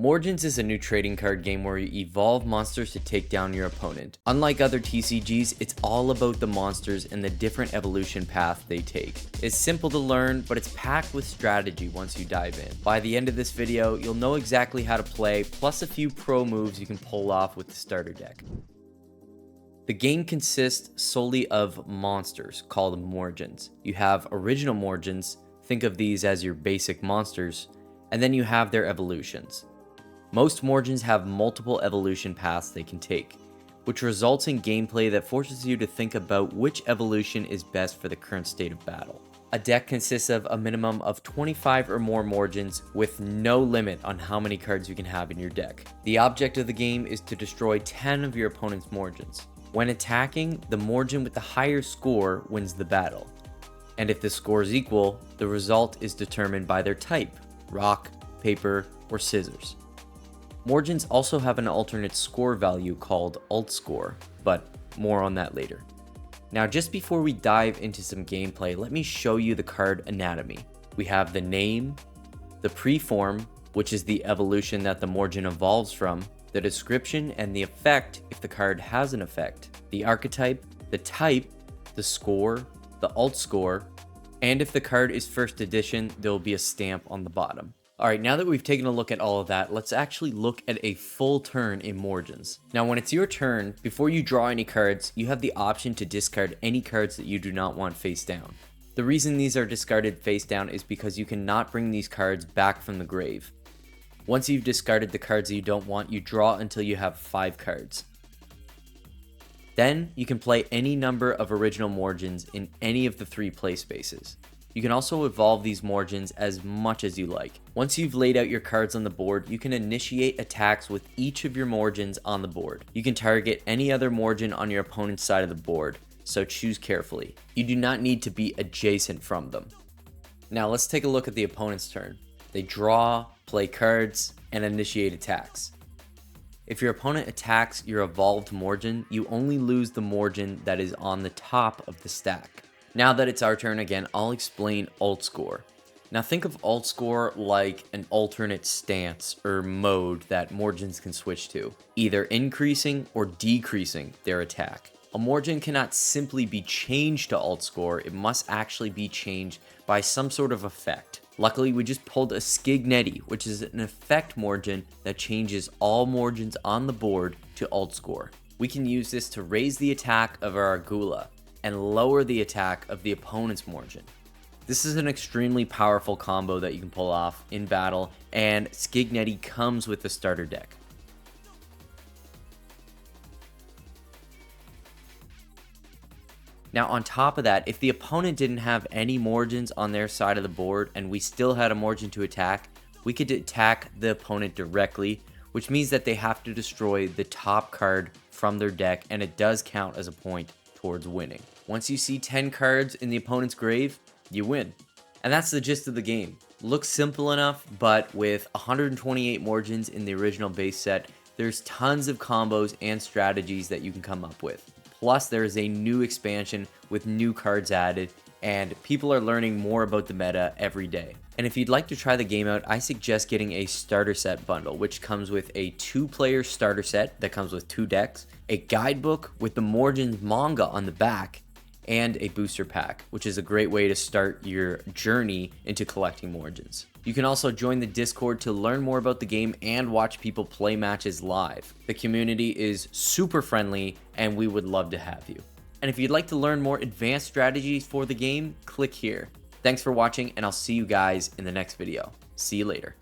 Morigins is a new trading card game where you evolve monsters to take down your opponent. Unlike other TCGs, it's all about the monsters and the different evolution paths they take. It's simple to learn, but it's packed with strategy once you dive in. By the end of this video, you'll know exactly how to play, plus a few pro moves you can pull off with the starter deck. The game consists solely of monsters, called Morigins. You have original Morigins, think of these as your basic monsters, and then you have their evolutions. Most Morigins have multiple evolution paths they can take, which results in gameplay that forces you to think about which evolution is best for the current state of battle. A deck consists of a minimum of 25 or more Morigins with no limit on how many cards you can have in your deck. The object of the game is to destroy 10 of your opponent's Morigins. When attacking, the Morigin with the higher score wins the battle. And if the score is equal, the result is determined by their type: rock, paper, or scissors. Morigins also have an alternate score value called alt score, but more on that later. Now, just before we dive into some gameplay, let me show you the card anatomy. We have the name, the preform, which is the evolution that the Morigin evolves from, the description and the effect if the card has an effect, the archetype, the type, the score, the alt score, and if the card is first edition, there will be a stamp on the bottom. Alright, now that we've taken a look at all of that, let's actually look at a full turn in Morigins. Now when it's your turn, before you draw any cards, you have the option to discard any cards that you do not want face down. The reason these are discarded face down is because you cannot bring these cards back from the grave. Once you've discarded the cards that you don't want, you draw until you have 5 cards. Then you can play any number of original Morigins in any of the 3 play spaces. You can also evolve these Morigins as much as you like. Once you've laid out your cards on the board, you can initiate attacks with each of your Morigins on the board. You can target any other Morigin on your opponent's side of the board, so choose carefully. You do not need to be adjacent from them. Now let's take a look at the opponent's turn. They draw, play cards, and initiate attacks. If your opponent attacks your evolved Morigin, you only lose the Morigin that is on the top of the stack. Now that it's our turn again, I'll explain alt score. Now think of alt score like an alternate stance or mode that Morigins can switch to, either increasing or decreasing their attack. A Morigin cannot simply be changed to alt score, it must actually be changed by some sort of effect. Luckily, we just pulled a Skigneti, which is an effect Morigin that changes all Morigins on the board to alt score. We can use this to raise the attack of our Agula and lower the attack of the opponent's Morigin. This is an extremely powerful combo that you can pull off in battle, and Skigneti comes with the starter deck. Now on top of that, if the opponent didn't have any Morigins on their side of the board and we still had a Morigin to attack, we could attack the opponent directly, which means that they have to destroy the top card from their deck, and it does count as a point towards winning. Once you see 10 cards in the opponent's grave, you win. And that's the gist of the game. Looks simple enough, but with 128 Morigins in the original base set, there's tons of combos and strategies that you can come up with. Plus, there is a new expansion with new cards added, and people are learning more about the meta every day. And if you'd like to try the game out, I suggest getting a starter set bundle, which comes with a 2-player starter set that comes with 2 decks, a guidebook with the Morigins manga on the back, and a booster pack, which is a great way to start your journey into collecting Morigins. You can also join the Discord to learn more about the game and watch people play matches live. The community is super friendly and we would love to have you. And if you'd like to learn more advanced strategies for the game, click here. Thanks for watching, and I'll see you guys in the next video. See you later.